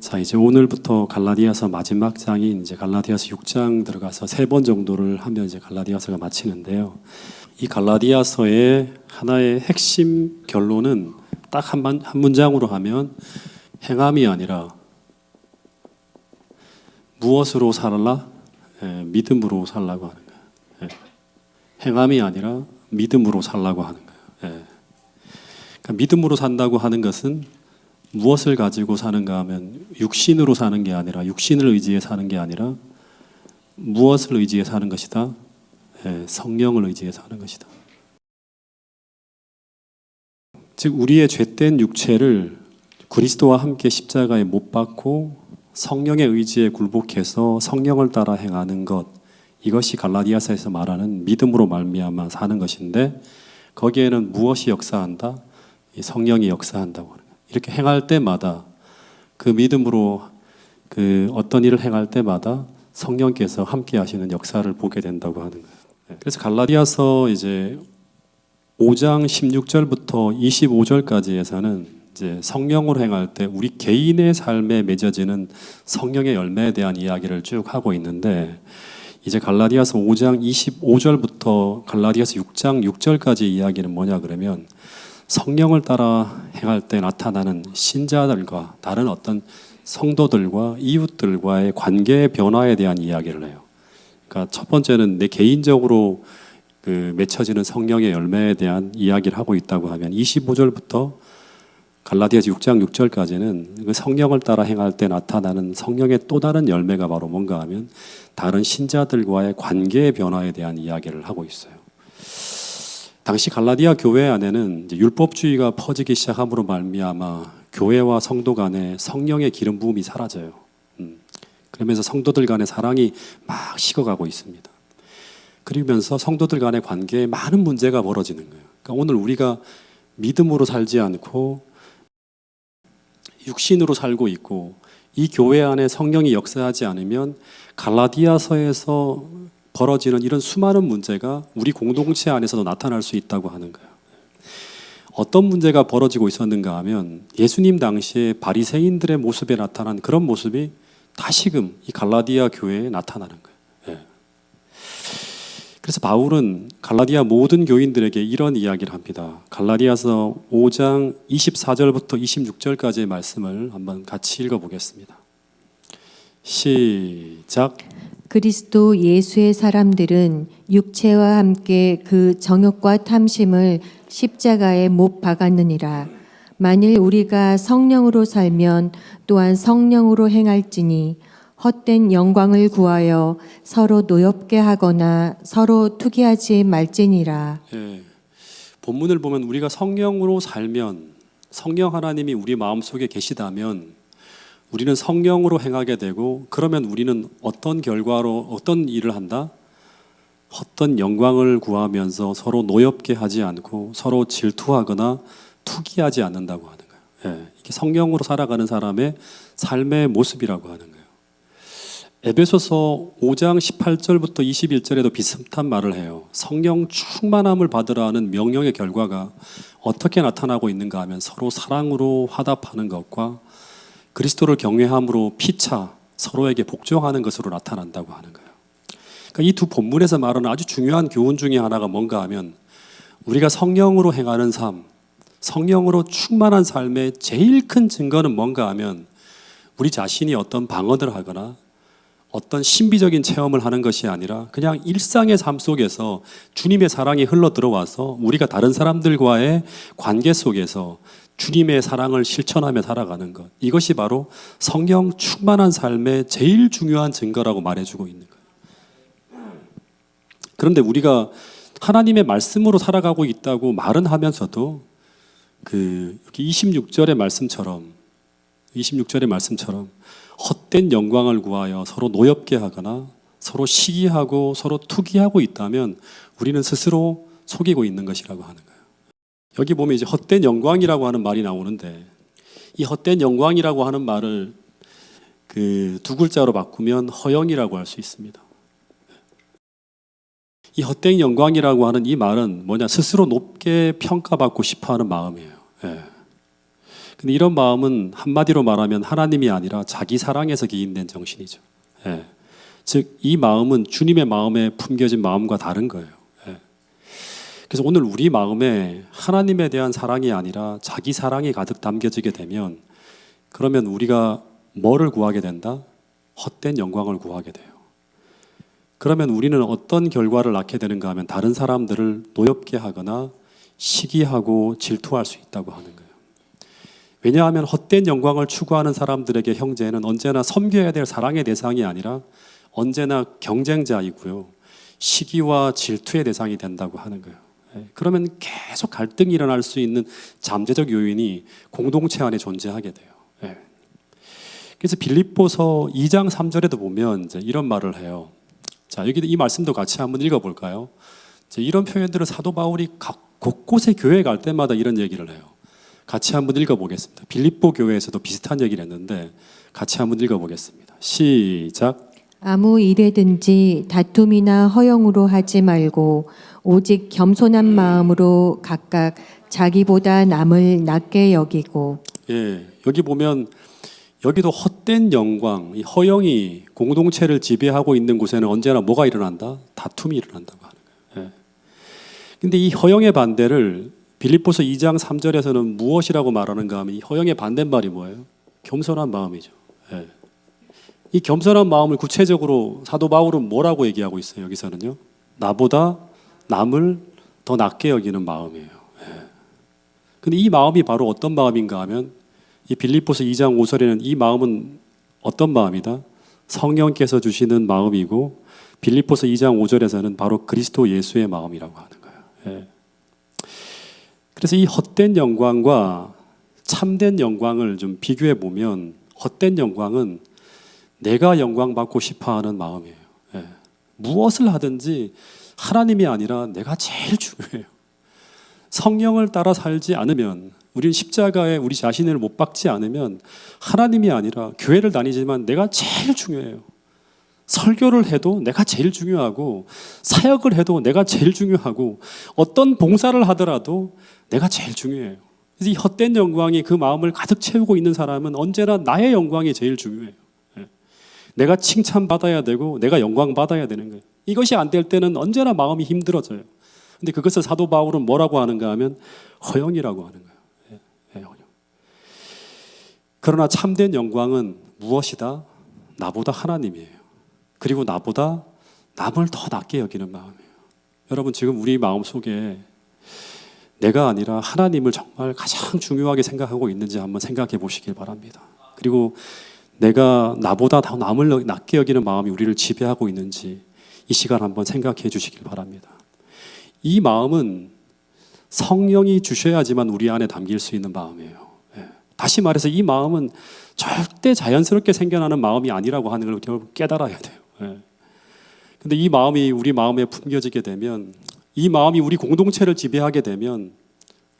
자, 이제 오늘부터 갈라디아서 마지막 장인 이제 갈라디아서 6장 들어가서 3번 정도를 하면 이제 갈라디아서가 마치는데요. 이 갈라디아서의 하나의 핵심 결론은 딱 한 문장으로 하면 행함이 아니라 무엇으로 살라? 믿음으로 살라고 하는 거예요. 행함이 아니라 믿음으로 살라고 하는 거예요. 그러니까 믿음으로 산다고 하는 것은 무엇을 가지고 사는가 하면 육신으로 사는 게 아니라 육신을 의지해 사는 게 아니라 무엇을 의지해 사는 것이다? 성령을 의지해 사는 것이다. 즉 우리의 죄된 육체를 그리스도와 함께 십자가에 못 박고 성령의 의지에 굴복해서 성령을 따라 행하는 것, 이것이 갈라디아서에서 말하는 믿음으로 말미암아 사는 것인데, 거기에는 무엇이 역사한다? 이 성령이 역사한다고 하는 거예요. 이렇게 행할 때마다 그 믿음으로 그 어떤 일을 행할 때마다 성령께서 함께 하시는 역사를 보게 된다고 하는 거예요. 그래서 갈라디아서 이제 5장 16절부터 25절까지에서는 이제 성령으로 행할 때 우리 개인의 삶에 맺어지는 성령의 열매에 대한 이야기를 쭉 하고 있는데, 이제 갈라디아서 5장 25절부터 갈라디아서 6장 6절까지 이야기는 뭐냐 그러면 성령을 따라 행할 때 나타나는 신자들과 다른 어떤 성도들과 이웃들과의 관계의 변화에 대한 이야기를 해요. 그러니까 첫 번째는 내 개인적으로 그 맺혀지는 성령의 열매에 대한 이야기를 하고 있다고 하면 25절부터 갈라디아서 6장 6절까지는 그 성령을 따라 행할 때 나타나는 성령의 또 다른 열매가 바로 뭔가 하면 다른 신자들과의 관계의 변화에 대한 이야기를 하고 있어요. 당시 갈라디아 교회 안에는 이제 율법주의가 퍼지기 시작함으로 말미암아 교회와 성도 간에 성령의 기름 부음이 사라져요. 그러면서 성도들 간의 사랑이 막 식어가고 있습니다. 그러면서 성도들 간의 관계에 많은 문제가 벌어지는 거예요. 그러니까 오늘 우리가 믿음으로 살지 않고 육신으로 살고 있고 이 교회 안에 성령이 역사하지 않으면 갈라디아서에서 벌어지는 이런 수많은 문제가 우리 공동체 안에서도 나타날 수 있다고 하는 거예요. 어떤 문제가 벌어지고 있었는가 하면 예수님 당시에 바리새인들의 모습에 나타난 그런 모습이 다시금 이 갈라디아 교회에 나타나는 거예요. 그래서 바울은 갈라디아 모든 교인들에게 이런 이야기를 합니다. 갈라디아서 5장 24절부터 26절까지의 말씀을 한번 같이 읽어보겠습니다. 시작. 그리스도 예수의 사람들은 육체와 함께 그 정욕과 탐심을 십자가에 못 박았느니라. 만일 우리가 성령으로 살면 또한 성령으로 행할지니 헛된 영광을 구하여 서로 노엽게 하거나 서로 투기하지 말지니라. 본문을 보면 우리가 성령으로 살면, 성령 하나님이 우리 마음속에 계시다면 우리는 성령으로 행하게 되고, 그러면 우리는 어떤 결과로 어떤 일을 한다? 헛된 영광을 구하면서 서로 노엽게 하지 않고 서로 질투하거나 투기하지 않는다고 하는 거예요. 이게 성령으로 살아가는 사람의 삶의 모습이라고 하는 거예요. 에베소서 5장 18절부터 21절에도 비슷한 말을 해요. 성령 충만함을 받으라 하는 명령의 결과가 어떻게 나타나고 있는가 하면 서로 사랑으로 화답하는 것과 그리스도를 경외함으로 피차 서로에게 복종하는 것으로 나타난다고 하는 거예요. 그러니까 이 두 본문에서 말하는 아주 중요한 교훈 중에 하나가 뭔가 하면 우리가 성령으로 행하는 삶, 성령으로 충만한 삶의 제일 큰 증거는 뭔가 하면 우리 자신이 어떤 방언을 하거나 어떤 신비적인 체험을 하는 것이 아니라 그냥 일상의 삶 속에서 주님의 사랑이 흘러 들어와서 우리가 다른 사람들과의 관계 속에서 주님의 사랑을 실천하며 살아가는 것, 이것이 바로 성령 충만한 삶의 제일 중요한 증거라고 말해주고 있는 거예요. 그런데 우리가 하나님의 말씀으로 살아가고 있다고 말은 하면서도 여기 26절의 말씀처럼 헛된 영광을 구하여 서로 노엽게 하거나 서로 시기하고 서로 투기하고 있다면 우리는 스스로 속이고 있는 것이라고 하는 거예요. 여기 보면 이제 헛된 영광이라고 하는 말이 나오는데, 이 헛된 영광이라고 하는 말을 두 글자로 바꾸면 허영이라고 할 수 있습니다. 이 헛된 영광이라고 하는 이 말은 뭐냐? 스스로 높게 평가받고 싶어하는 마음이에요. 예. 근데 이런 마음은 한마디로 말하면 하나님이 아니라 자기 사랑에서 기인된 정신이죠. 예. 즉, 이 마음은 주님의 마음에 품겨진 마음과 다른 거예요. 예. 그래서 오늘 우리 마음에 하나님에 대한 사랑이 아니라 자기 사랑이 가득 담겨지게 되면 그러면 우리가 뭐를 구하게 된다? 헛된 영광을 구하게 돼요. 그러면 우리는 어떤 결과를 낳게 되는가 하면 다른 사람들을 노엽게 하거나 시기하고 질투할 수 있다고 하는 거예요. 왜냐하면 헛된 영광을 추구하는 사람들에게 형제는 언제나 섬겨야 될 사랑의 대상이 아니라 언제나 경쟁자이고요. 시기와 질투의 대상이 된다고 하는 거예요. 그러면 계속 갈등이 일어날 수 있는 잠재적 요인이 공동체 안에 존재하게 돼요. 그래서 빌립보서 2장 3절에도 보면 이제 이런 말을 해요. 자, 여기 이 말씀도 같이 한번 읽어볼까요? 이런 표현들을 사도 바울이 곳곳에 교회 갈 때마다 이런 얘기를 해요. 같이 한번 읽어보겠습니다. 빌립보 교회에서도 비슷한 얘기를 했는데 같이 한번 읽어보겠습니다. 시작. 아무 일에든지 다툼이나 허영으로 하지 말고 오직 겸손한 마음으로 각각 자기보다 남을 낮게 여기고. 예, 여기 보면 여기도 헛된 영광, 이 허영이 공동체를 지배하고 있는 곳에는 언제나 뭐가 일어난다? 다툼이 일어난다고 하는 거예요. 예. 근데 이 허영의 반대를 빌립보서 2장 3절에서는 무엇이라고 말하는가 하면 이 허영의 반대말이 뭐예요? 겸손한 마음이죠. 예. 이 겸손한 마음을 구체적으로 사도 바울은 뭐라고 얘기하고 있어요? 여기서는요. 나보다 남을 더 낮게 여기는 마음이에요. 예. 근데 이 마음이 바로 어떤 마음인가 하면 이 빌립보서 2장 5절에는 이 마음은 어떤 마음이다? 성령께서 주시는 마음이고 빌립보서 2장 5절에서는 바로 그리스도 예수의 마음이라고 하는 거예요. 예. 그래서 이 헛된 영광과 참된 영광을 좀 비교해 보면 헛된 영광은 내가 영광 받고 싶어하는 마음이에요. 예. 무엇을 하든지 하나님이 아니라 내가 제일 중요해요. 성령을 따라 살지 않으면 우리는 십자가에 우리 자신을 못 박지 않으면 하나님이 아니라 교회를 다니지만 내가 제일 중요해요. 설교를 해도 내가 제일 중요하고 사역을 해도 내가 제일 중요하고 어떤 봉사를 하더라도 내가 제일 중요해요. 그래서 이 헛된 영광이 그 마음을 가득 채우고 있는 사람은 언제나 나의 영광이 제일 중요해요. 내가 칭찬받아야 되고 내가 영광 받아야 되는 거예요. 이것이 안 될 때는 언제나 마음이 힘들어져요. 근데 그것을 사도 바울은 뭐라고 하는가 하면 허영이라고 하는 거예요. 허영. 그러나 참된 영광은 무엇이다? 나보다 하나님이에요. 그리고 나보다 남을 더 낮게 여기는 마음이에요. 여러분 지금 우리 마음 속에 내가 아니라 하나님을 정말 가장 중요하게 생각하고 있는지 한번 생각해 보시길 바랍니다. 그리고 내가 나보다 더 남을 낮게 여기는 마음이 우리를 지배하고 있는지 이 시간 한번 생각해 주시길 바랍니다. 이 마음은 성령이 주셔야지만 우리 안에 담길 수 있는 마음이에요. 다시 말해서 이 마음은 절대 자연스럽게 생겨나는 마음이 아니라고 하는 걸 결국 깨달아야 돼요. 근데 이 마음이 우리 마음에 품겨지게 되면 이 마음이 우리 공동체를 지배하게 되면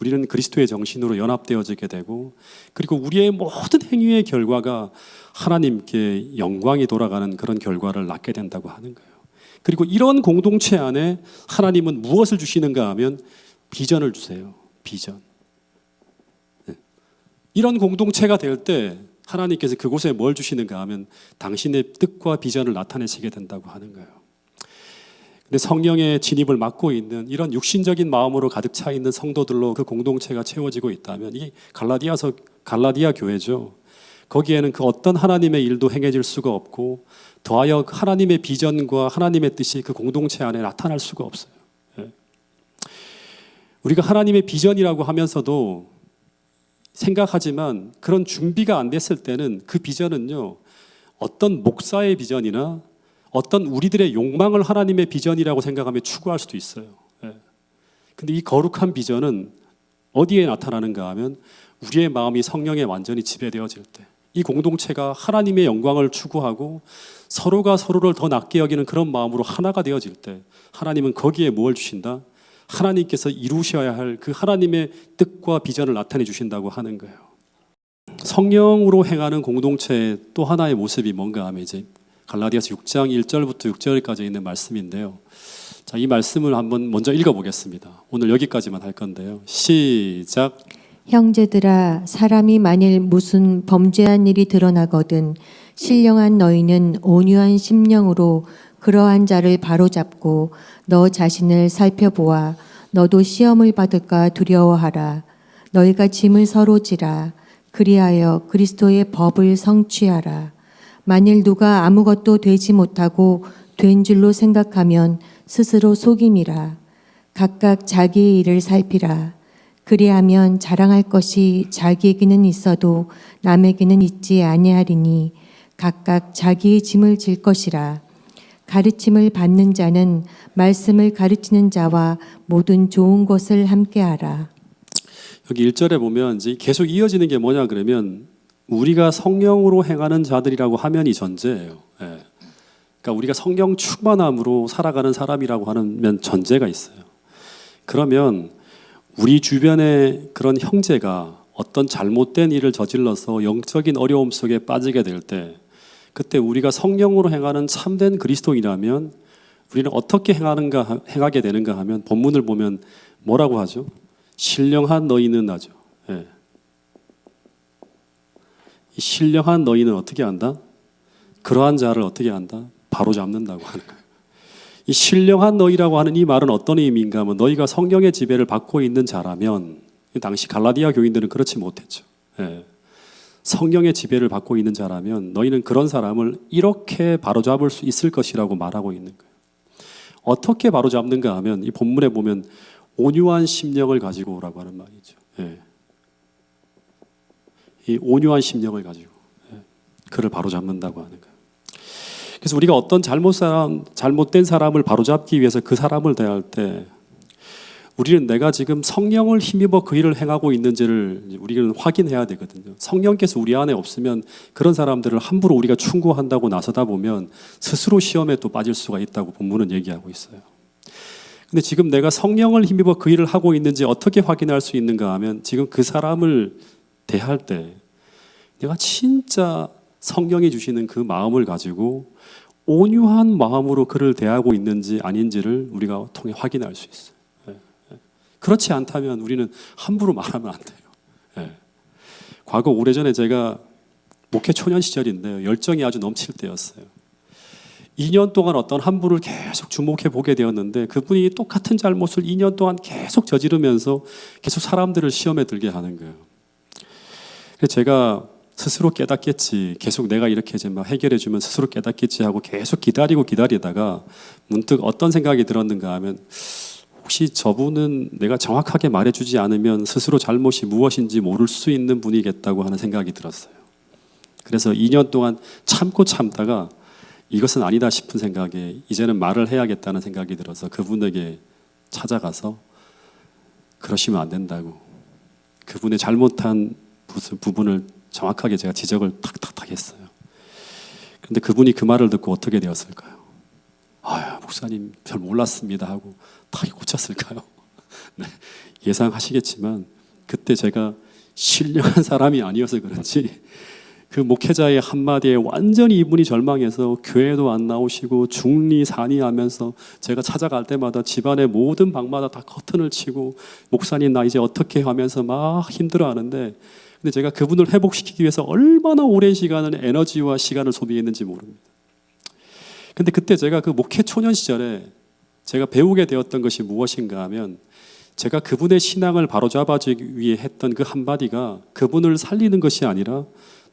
우리는 그리스도의 정신으로 연합되어지게 되고 그리고 우리의 모든 행위의 결과가 하나님께 영광이 돌아가는 그런 결과를 낳게 된다고 하는 거예요. 그리고 이런 공동체 안에 하나님은 무엇을 주시는가 하면 비전을 주세요. 비전. 이런 공동체가 될 때 하나님께서 그곳에 뭘 주시는가 하면 당신의 뜻과 비전을 나타내시게 된다고 하는 거예요. 근데 성령의 진입을 막고 있는 이런 육신적인 마음으로 가득 차 있는 성도들로 그 공동체가 채워지고 있다면 이 갈라디아 교회죠. 거기에는 그 어떤 하나님의 일도 행해질 수가 없고 더하여 하나님의 비전과 하나님의 뜻이 그 공동체 안에 나타날 수가 없어요. 우리가 하나님의 비전이라고 하면서도 생각하지만 그런 준비가 안 됐을 때는 그 비전은요 어떤 목사의 비전이나 어떤 우리들의 욕망을 하나님의 비전이라고 생각하며 추구할 수도 있어요. 근데 이 거룩한 비전은 어디에 나타나는가 하면 우리의 마음이 성령에 완전히 지배되어질 때 이 공동체가 하나님의 영광을 추구하고 서로가 서로를 더 낮게 여기는 그런 마음으로 하나가 되어질 때 하나님은 거기에 무엇을 주신다? 하나님께서 이루셔야 할 그 하나님의 뜻과 비전을 나타내 주신다고 하는 거예요. 성령으로 행하는 공동체의 또 하나의 모습이 뭔가 하면 이제 갈라디아서 6장 1절부터 6절까지 있는 말씀인데요. 자, 이 말씀을 한번 먼저 읽어보겠습니다. 오늘 여기까지만 할 건데요. 시작. 형제들아, 사람이 만일 무슨 범죄한 일이 드러나거든 신령한 너희는 온유한 심령으로 그러한 자를 바로잡고 너 자신을 살펴보아 너도 시험을 받을까 두려워하라. 너희가 짐을 서로 지라. 그리하여 그리스도의 법을 성취하라. 만일 누가 아무것도 되지 못하고 된 줄로 생각하면 스스로 속임이라. 각각 자기의 일을 살피라. 그리하면 자랑할 것이 자기에게는 있어도 남에게는 있지 아니하리니 각각 자기의 짐을 질 것이라. 가르침을 받는 자는 말씀을 가르치는 자와 모든 좋은 것을 함께하라. 여기 1절에 보면 이제 계속 이어지는 게 뭐냐 그러면 우리가 성령으로 행하는 자들이라고 하면 이 전제예요. 예. 그러니까 우리가 성령 충만함으로 살아가는 사람이라고 하면 전제가 있어요. 그러면 우리 주변에 그런 형제가 어떤 잘못된 일을 저질러서 영적인 어려움 속에 빠지게 될 때 그때 우리가 성령으로 행하는 참된 그리스도인이라면 우리는 어떻게 행하게 되는가 하면 본문을 보면 뭐라고 하죠? 신령한 너희는 하죠. 예. 이 신령한 너희는 어떻게 한다? 그러한 자를 어떻게 한다? 바로 잡는다고 하는 거예요. 이 신령한 너희라고 하는 이 말은 어떤 의미인가 하면 너희가 성령의 지배를 받고 있는 자라면 당시 갈라디아 교인들은 그렇지 못했죠. 예. 성령의 지배를 받고 있는 자라면 너희는 그런 사람을 이렇게 바로잡을 수 있을 것이라고 말하고 있는 거예요. 어떻게 바로잡는가 하면 이 본문에 보면 온유한 심령을 가지고 오라고 하는 말이죠. 예. 이 온유한 심령을 가지고 그를 바로잡는다고 하는 거예요. 그래서 우리가 어떤 잘못된 사람을 바로잡기 위해서 그 사람을 대할 때 우리는 내가 지금 성령을 힘입어 그 일을 행하고 있는지를 우리는 확인해야 되거든요. 성령께서 우리 안에 없으면 그런 사람들을 함부로 우리가 충고한다고 나서다 보면 스스로 시험에 또 빠질 수가 있다고 본문은 얘기하고 있어요. 근데 지금 내가 성령을 힘입어 그 일을 하고 있는지 어떻게 확인할 수 있는가 하면 지금 그 사람을 대할 때 내가 진짜 성령이 주시는 그 마음을 가지고 온유한 마음으로 그를 대하고 있는지 아닌지를 우리가 통해 확인할 수 있어요. 그렇지 않다면 우리는 함부로 말하면 안 돼요. 과거 오래전에 제가 목회 초년 시절인데요. 열정이 아주 넘칠 때였어요. 2년 동안 어떤 한 분을 계속 주목해 보게 되었는데 그분이 똑같은 잘못을 2년 동안 계속 저지르면서 계속 사람들을 시험에 들게 하는 거예요. 그래서 제가 스스로 깨닫겠지. 계속 내가 이렇게 이제 막 해결해주면 스스로 깨닫겠지 하고 계속 기다리다가 문득 어떤 생각이 들었는가 하면 혹시 저분은 내가 정확하게 말해주지 않으면 스스로 잘못이 무엇인지 모를 수 있는 분이겠다고 하는 생각이 들었어요. 그래서 2년 동안 참다가 이것은 아니다 싶은 생각에 이제는 말을 해야겠다는 생각이 들어서 그분에게 찾아가서 그러시면 안 된다고 그분의 잘못한 부분을 정확하게 제가 지적을 탁탁탁 했어요. 그런데 그분이 그 말을 듣고 어떻게 되었을까요? 아유, 목사님 별 몰랐습니다 하고 탁 고쳤을까요? 네, 예상하시겠지만 그때 제가 신령한 사람이 아니어서 그런지 그 목회자의 한마디에 완전히 이분이 절망해서 교회도 안 나오시고 중리산의하면서 제가 찾아갈 때마다 집안의 모든 방마다 다 커튼을 치고 목사님 나 이제 어떻게 하면서 막 힘들어하는데 근데 제가 그분을 회복시키기 위해서 얼마나 오랜 시간을 에너지와 시간을 소비했는지 모릅니다. 근데 그때 제가 그 목회 초년 시절에 제가 배우게 되었던 것이 무엇인가 하면 제가 그분의 신앙을 바로잡아주기 위해 했던 그 한마디가 그분을 살리는 것이 아니라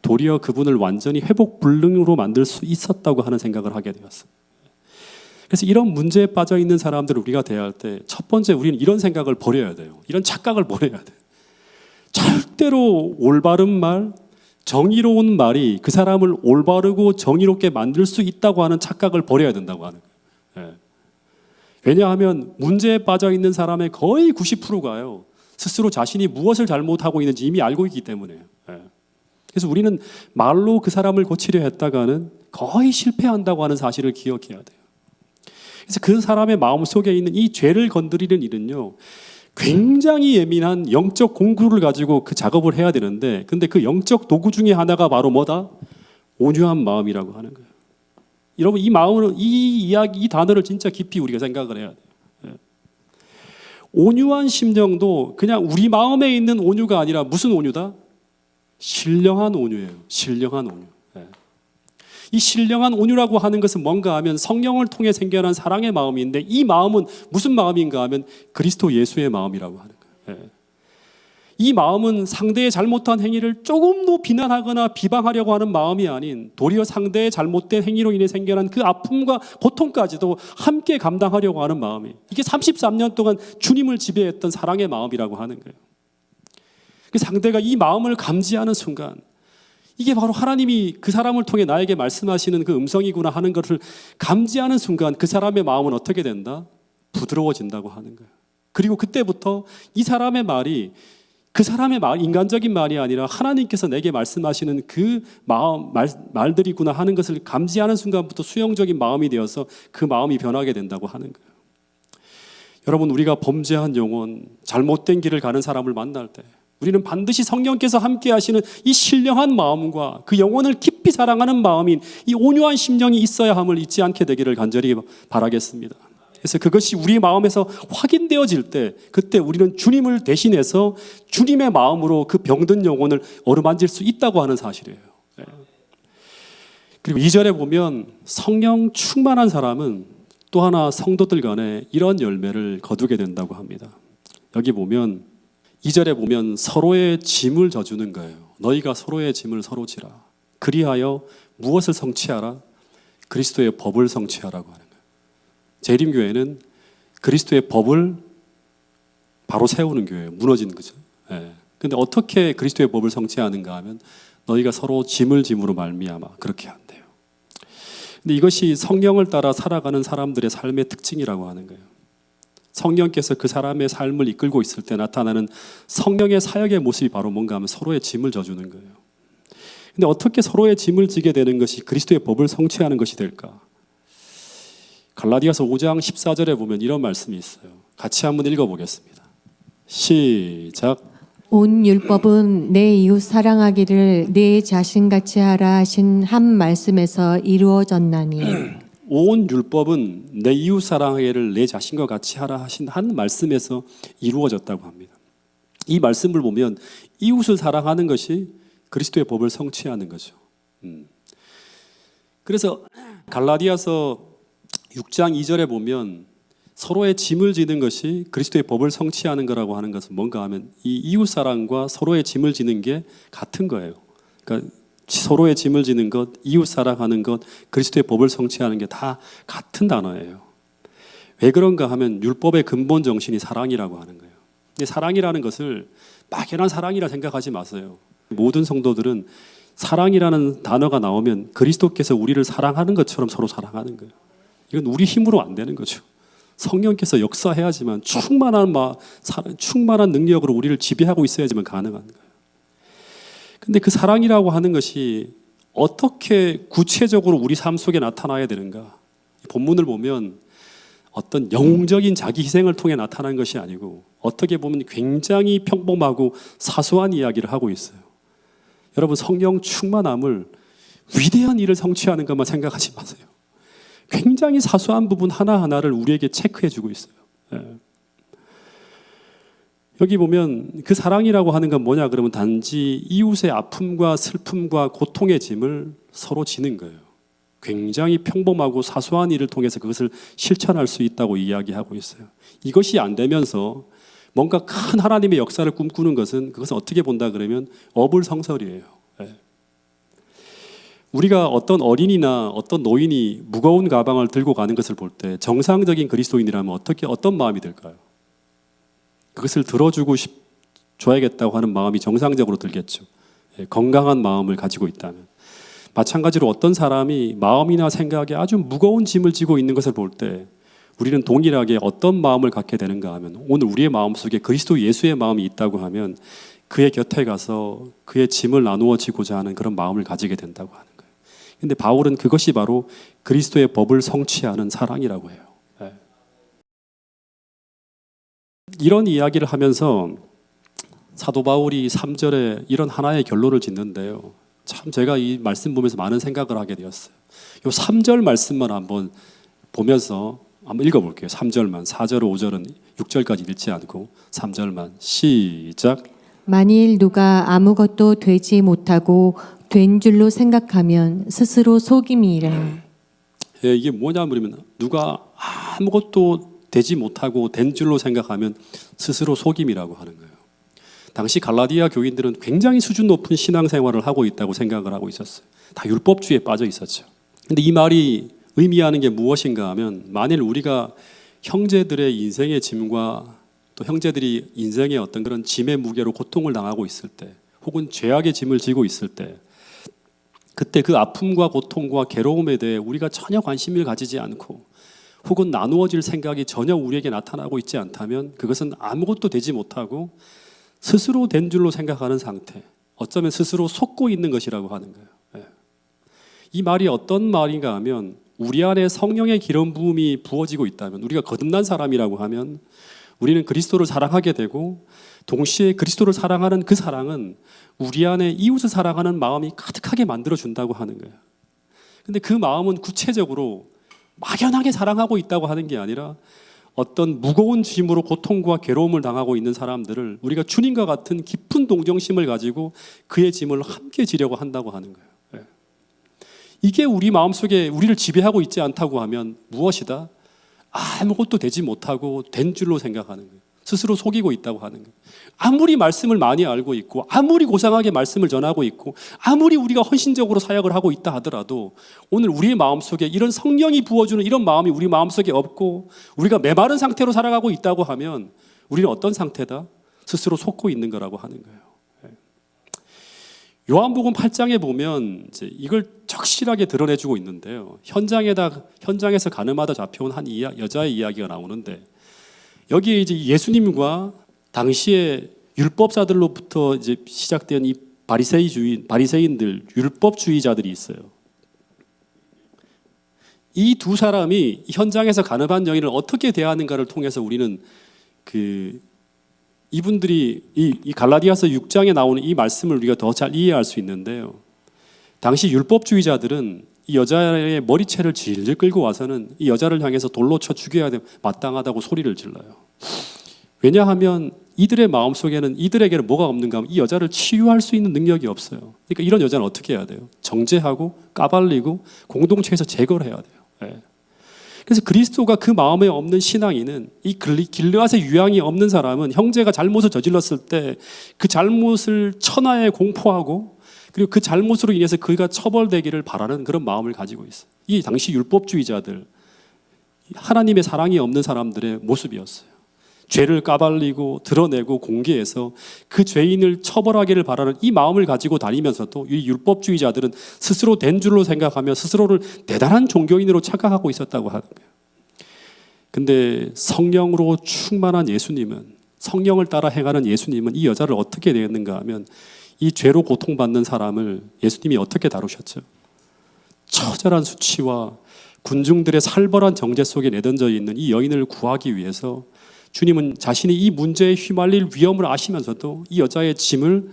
도리어 그분을 완전히 회복 불능으로 만들 수 있었다고 하는 생각을 하게 되었어요. 그래서 이런 문제에 빠져 있는 사람들을 우리가 대할 때 첫 번째 우리는 이런 생각을 버려야 돼요. 이런 착각을 버려야 돼요. 절대로 올바른 말, 정의로운 말이 그 사람을 올바르고 정의롭게 만들 수 있다고 하는 착각을 버려야 된다고 하는 거예요. 왜냐하면 문제에 빠져 있는 사람의 거의 90%가요. 스스로 자신이 무엇을 잘못하고 있는지 이미 알고 있기 때문에요. 그래서 우리는 말로 그 사람을 고치려 했다가는 거의 실패한다고 하는 사실을 기억해야 돼요. 그래서 그 사람의 마음속에 있는 이 죄를 건드리는 일은요. 굉장히 예민한 영적 공구를 가지고 그 작업을 해야 되는데 근데 그 영적 도구 중에 하나가 바로 뭐다? 온유한 마음이라고 하는 거예요. 여러분 이 마음을 이 이야기 이 단어를 진짜 깊이 우리가 생각을 해야 돼요. 온유한 심령도 그냥 우리 마음에 있는 온유가 아니라 무슨 온유다? 신령한 온유예요. 신령한 온유. 이 신령한 온유라고 하는 것은 뭔가 하면 성령을 통해 생겨난 사랑의 마음인데 이 마음은 무슨 마음인가 하면 그리스도 예수의 마음이라고 하는 거예요. 이 마음은 상대의 잘못한 행위를 조금도 비난하거나 비방하려고 하는 마음이 아닌 도리어 상대의 잘못된 행위로 인해 생겨난 그 아픔과 고통까지도 함께 감당하려고 하는 마음이 이게 33년 동안 주님을 지배했던 사랑의 마음이라고 하는 거예요. 그 상대가 이 마음을 감지하는 순간 이게 바로 하나님이 그 사람을 통해 나에게 말씀하시는 그 음성이구나 하는 것을 감지하는 순간 그 사람의 마음은 어떻게 된다? 부드러워진다고 하는 거예요. 그리고 그때부터 이 사람의 말이 그 사람의 말, 인간적인 말이 아니라 하나님께서 내게 말씀하시는 그 마음, 말들이구나 하는 것을 감지하는 순간부터 수용적인 마음이 되어서 그 마음이 변하게 된다고 하는 거예요. 여러분, 우리가 범죄한 영혼, 잘못된 길을 가는 사람을 만날 때 우리는 반드시 성령께서 함께 하시는 이 신령한 마음과 그 영혼을 깊이 사랑하는 마음인 이 온유한 심령이 있어야 함을 잊지 않게 되기를 간절히 바라겠습니다. 그래서 그것이 우리 마음에서 확인되어질 때 그때 우리는 주님을 대신해서 주님의 마음으로 그 병든 영혼을 어루만질 수 있다고 하는 사실이에요. 그리고 2절에 보면 성령 충만한 사람은 또 하나 성도들 간에 이런 열매를 거두게 된다고 합니다. 여기 보면 2절에 보면 서로의 짐을 져주는 거예요. 너희가 서로의 짐을 서로 지라. 그리하여 무엇을 성취하라? 그리스도의 법을 성취하라고 하는 거예요. 재림교회는 그리스도의 법을 바로 세우는 교회예요. 무너진 거죠. 그런데 어떻게 그리스도의 법을 성취하는가 하면 너희가 서로 짐을 짐으로 말미암아 그렇게 한대요. 근데 이것이 성령을 따라 살아가는 사람들의 삶의 특징이라고 하는 거예요. 성령께서 그 사람의 삶을 이끌고 있을 때 나타나는 성령의 사역의 모습이 바로 뭔가 하면 서로의 짐을 져주는 거예요. 근데 어떻게 서로의 짐을 지게 되는 것이 그리스도의 법을 성취하는 것이 될까? 갈라디아서 5장 14절에 보면 이런 말씀이 있어요. 같이 한번 읽어보겠습니다. 시작. 온 율법은 내 이웃 사랑하기를 내 자신같이 하라 하신 한 말씀에서 이루어졌나니 온 율법은 내 이웃 사랑하기를 내 자신과 같이 하라 하신 한 말씀에서 이루어졌다고 합니다. 이 말씀을 보면 이웃을 사랑하는 것이 그리스도의 법을 성취하는 거죠. 그래서 갈라디아서 6장 2절에 보면 서로의 짐을 지는 것이 그리스도의 법을 성취하는 거라고 하는 것은 뭔가 하면 이 이웃 사랑과 서로의 짐을 지는 게 같은 거예요. 그러니까 서로의 짐을 지는 것, 이웃 사랑하는 것, 그리스도의 법을 성취하는 게 다 같은 단어예요. 왜 그런가 하면 율법의 근본 정신이 사랑이라고 하는 거예요. 근데 사랑이라는 것을 막연한 사랑이라 생각하지 마세요. 모든 성도들은 사랑이라는 단어가 나오면 그리스도께서 우리를 사랑하는 것처럼 서로 사랑하는 거예요. 이건 우리 힘으로 안 되는 거죠. 성령께서 역사해야지만 충만한 능력으로 우리를 지배하고 있어야지만 가능한 거예요. 근데 그 사랑이라고 하는 것이 어떻게 구체적으로 우리 삶 속에 나타나야 되는가? 본문을 보면 어떤 영웅적인 자기 희생을 통해 나타난 것이 아니고 어떻게 보면 굉장히 평범하고 사소한 이야기를 하고 있어요. 여러분, 성령 충만함을 위대한 일을 성취하는 것만 생각하지 마세요. 굉장히 사소한 부분 하나하나를 우리에게 체크해주고 있어요. 여기 보면 그 사랑이라고 하는 건 뭐냐 그러면 단지 이웃의 아픔과 슬픔과 고통의 짐을 서로 지는 거예요. 굉장히 평범하고 사소한 일을 통해서 그것을 실천할 수 있다고 이야기하고 있어요. 이것이 안 되면서 뭔가 큰 하나님의 역사를 꿈꾸는 것은 그것은 어떻게 본다 그러면 어불성설이에요. 우리가 어떤 어린이나 어떤 노인이 무거운 가방을 들고 가는 것을 볼 때 정상적인 그리스도인이라면 어떤 마음이 들까요? 그것을 들어주고 줘야겠다고 하는 마음이 정상적으로 들겠죠. 건강한 마음을 가지고 있다면. 마찬가지로 어떤 사람이 마음이나 생각에 아주 무거운 짐을 지고 있는 것을 볼 때 우리는 동일하게 어떤 마음을 갖게 되는가 하면 오늘 우리의 마음속에 그리스도 예수의 마음이 있다고 하면 그의 곁에 가서 그의 짐을 나누어 지고자 하는 그런 마음을 가지게 된다고 하는 거예요. 그런데 바울은 그것이 바로 그리스도의 법을 성취하는 사랑이라고 해요. 이런 이야기를 하면서 사도 바울이 3절에 이런 하나의 결론을 짓는데요. 참 제가 이 말씀 보면서 많은 생각을 하게 되었어요. 요 3절 말씀만 한번 보면서 한번 읽어볼게요. 3절만, 4절, 5절은 6절까지 읽지 않고 3절만 시작. 만일 누가 아무것도 되지 못하고 된 줄로 생각하면 스스로 속임이라. 예, 이게 뭐냐면 누가 아무것도 되지 못하고 된 줄로 생각하면 스스로 속임이라고 하는 거예요. 당시 갈라디아 교인들은 굉장히 수준 높은 신앙생활을 하고 있다고 생각을 하고 있었어요. 다 율법주의에 빠져 있었죠. 근데 이 말이 의미하는 게 무엇인가 하면 만일 우리가 형제들의 인생의 짐과 또 형제들이 인생의 어떤 그런 짐의 무게로 고통을 당하고 있을 때 혹은 죄악의 짐을 지고 있을 때 그때 그 아픔과 고통과 괴로움에 대해 우리가 전혀 관심을 가지지 않고 혹은 나누어질 생각이 전혀 우리에게 나타나고 있지 않다면 그것은 아무것도 되지 못하고 스스로 된 줄로 생각하는 상태, 어쩌면 스스로 속고 있는 것이라고 하는 거예요. 예. 이 말이 어떤 말인가 하면 우리 안에 성령의 기름 부음이 부어지고 있다면 우리가 거듭난 사람이라고 하면 우리는 그리스도를 사랑하게 되고 동시에 그리스도를 사랑하는 그 사랑은 우리 안에 이웃을 사랑하는 마음이 가득하게 만들어준다고 하는 거예요. 근데 그 마음은 구체적으로 막연하게 사랑하고 있다고 하는 게 아니라 어떤 무거운 짐으로 고통과 괴로움을 당하고 있는 사람들을 우리가 주님과 같은 깊은 동정심을 가지고 그의 짐을 함께 지려고 한다고 하는 거예요. 예. 이게 우리 마음속에 우리를 지배하고 있지 않다고 하면 무엇이다? 아무것도 되지 못하고 된 줄로 생각하는 거예요. 스스로 속이고 있다고 하는 거예요. 아무리 말씀을 많이 알고 있고 아무리 고상하게 말씀을 전하고 있고 아무리 우리가 헌신적으로 사역을 하고 있다 하더라도 오늘 우리의 마음속에 이런 성령이 부어주는 이런 마음이 우리 마음속에 없고 우리가 메마른 상태로 살아가고 있다고 하면 우리는 어떤 상태다? 스스로 속고 있는 거라고 하는 거예요. 요한복음 8장에 보면 이제 이걸 적실하게 드러내주고 있는데요. 현장에서 가늠하다 잡혀온 한 여자의 이야기가 나오는데 여기에 이제 예수님과 당시에 율법사들로부터 이제 시작된 이 바리새인들, 율법주의자들이 있어요. 이 두 사람이 현장에서 가늠한 여인을 어떻게 대하는가를 통해서 우리는 이분들이 이 갈라디아서 6장에 나오는 이 말씀을 우리가 더 잘 이해할 수 있는데요. 당시 율법주의자들은 이 여자의 머리채를 질질 끌고 와서는 이 여자를 향해서 돌로 쳐 죽여야 마땅하다고 소리를 질러요. 왜냐하면 이들의 마음속에는 이들에게는 뭐가 없는가 하면 이 여자를 치유할 수 있는 능력이 없어요. 그러니까 이런 여자는 어떻게 해야 돼요? 정죄하고 까발리고 공동체에서 제거를 해야 돼요. 예. 그래서 그리스도가 그 마음에 없는 신앙인은 이 길르앗의 유향이 없는 사람은 형제가 잘못을 저질렀을 때 그 잘못을 천하에 공포하고 그리고 그 잘못으로 인해서 그가 처벌되기를 바라는 그런 마음을 가지고 있어요. 이 당시 율법주의자들, 하나님의 사랑이 없는 사람들의 모습이었어요. 죄를 까발리고 드러내고 공개해서 그 죄인을 처벌하기를 바라는 이 마음을 가지고 다니면서도 이 율법주의자들은 스스로 된 줄로 생각하며 스스로를 대단한 종교인으로 착각하고 있었다고 하는 거예요. 근데 성령으로 충만한 예수님은, 성령을 따라 행하는 예수님은 이 여자를 어떻게 대했는가 하면 이 죄로 고통받는 사람을 예수님이 어떻게 다루셨죠? 처절한 수치와 군중들의 살벌한 정죄 속에 내던져 있는 이 여인을 구하기 위해서 주님은 자신이 이 문제에 휘말릴 위험을 아시면서도 이 여자의 짐을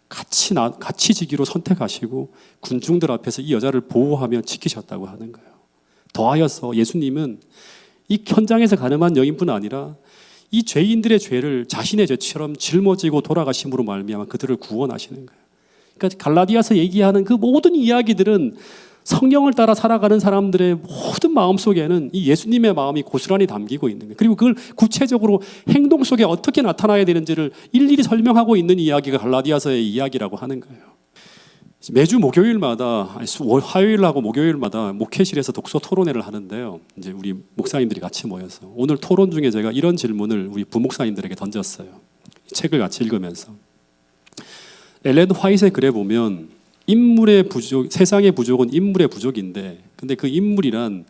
같이 지기로 선택하시고 군중들 앞에서 이 여자를 보호하며 지키셨다고 하는 거예요. 더하여서 예수님은 이 현장에서 가늠한 여인뿐 아니라 이 죄인들의 죄를 자신의 죄처럼 짊어지고 돌아가심으로 말미암아 그들을 구원하시는 거예요. 그러니까 갈라디아서 얘기하는 그 모든 이야기들은 성령을 따라 살아가는 사람들의 모든 마음속에는 이 예수님의 마음이 고스란히 담기고 있는 거예요. 그리고 그걸 구체적으로 행동 속에 어떻게 나타나야 되는지를 일일이 설명하고 있는 이야기가 갈라디아서의 이야기라고 하는 거예요. 매주 목요일마다 화요일하고 목요일마다 목회실에서 독서 토론회를 하는데요. 이제 우리 목사님들이 같이 모여서 오늘 토론 중에 제가 이런 질문을 우리 부목사님들에게 던졌어요. 책을 같이 읽으면서 엘렌 화이트의 글에 보면 인물의 부족, 세상의 부족은 인물의 부족인데, 근데 그 인물이란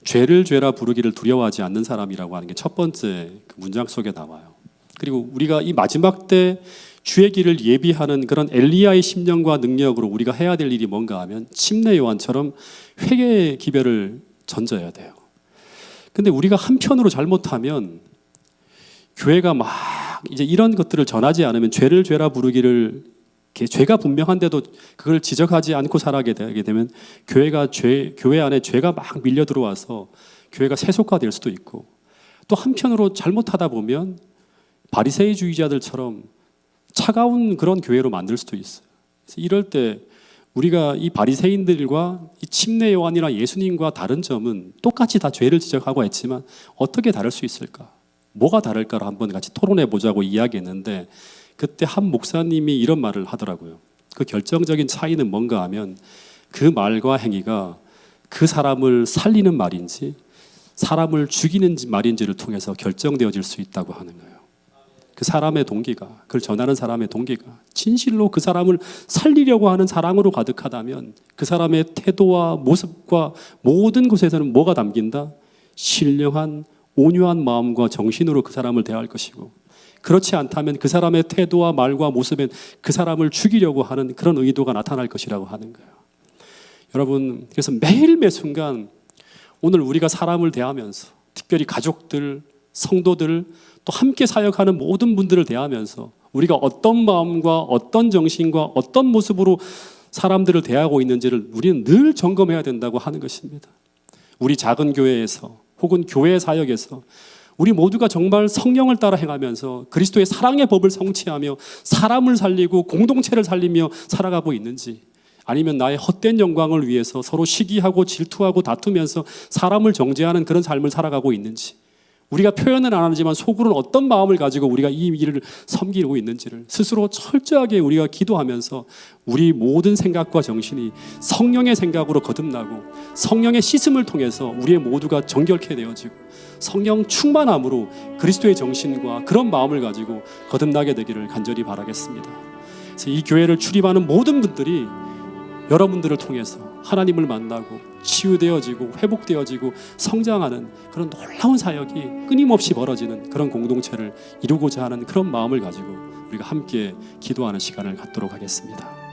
죄를 죄라 부르기를 두려워하지 않는 사람이라고 하는 게 첫 번째 그 문장 속에 나와요. 그리고 우리가 이 마지막 때 주의 길을 예비하는 그런 엘리야의 심령과 능력으로 우리가 해야 될 일이 뭔가 하면 침례 요한처럼 회개의 기별을 던져야 돼요. 근데 우리가 한편으로 잘못하면 교회가 막 이제 이런 것들을 전하지 않으면 죄를 죄라 부르기를 죄가 분명한데도 그걸 지적하지 않고 살아가게 되면 교회 안에 죄가 막 밀려 들어와서 교회가 세속화될 수도 있고, 또 한편으로 잘못하다 보면 바리새이주의자들처럼 차가운 그런 교회로 만들 수도 있어요. 그래서 이럴 때 우리가 이 바리새인들과 이 침례 요한이나 예수님과 다른 점은 똑같이 다 죄를 지적하고 했지만 어떻게 다를 수 있을까? 뭐가 다를까를 한번 같이 토론해 보자고 이야기했는데, 그때 한 목사님이 이런 말을 하더라고요. 그 결정적인 차이는 뭔가 하면 그 말과 행위가 그 사람을 살리는 말인지 사람을 죽이는 말인지를 통해서 결정되어질 수 있다고 하는 거예요. 그 사람의 동기가, 그걸 전하는 사람의 동기가 진실로 그 사람을 살리려고 하는 사랑으로 가득하다면 그 사람의 태도와 모습과 모든 곳에서는 뭐가 담긴다? 신령한 온유한 마음과 정신으로 그 사람을 대할 것이고, 그렇지 않다면 그 사람의 태도와 말과 모습엔 그 사람을 죽이려고 하는 그런 의도가 나타날 것이라고 하는 거예요. 여러분, 그래서 매일 매 순간 오늘 우리가 사람을 대하면서, 특별히 가족들, 성도들, 또 함께 사역하는 모든 분들을 대하면서 우리가 어떤 마음과 어떤 정신과 어떤 모습으로 사람들을 대하고 있는지를 우리는 늘 점검해야 된다고 하는 것입니다. 우리 작은 교회에서 혹은 교회 사역에서 우리 모두가 정말 성령을 따라 행하면서 그리스도의 사랑의 법을 성취하며 사람을 살리고 공동체를 살리며 살아가고 있는지, 아니면 나의 헛된 영광을 위해서 서로 시기하고 질투하고 다투면서 사람을 정죄하는 그런 삶을 살아가고 있는지, 우리가 표현은 안 하지만 속으로는 어떤 마음을 가지고 우리가 이 일을 섬기고 있는지를 스스로 철저하게 우리가 기도하면서 우리 모든 생각과 정신이 성령의 생각으로 거듭나고 성령의 씻음을 통해서 우리의 모두가 정결케 되어지고 성령 충만함으로 그리스도의 정신과 그런 마음을 가지고 거듭나게 되기를 간절히 바라겠습니다. 그래서 이 교회를 출입하는 모든 분들이 여러분들을 통해서 하나님을 만나고 치유되어지고 회복되어지고 성장하는 그런 놀라운 사역이 끊임없이 벌어지는 그런 공동체를 이루고자 하는 그런 마음을 가지고 우리가 함께 기도하는 시간을 갖도록 하겠습니다.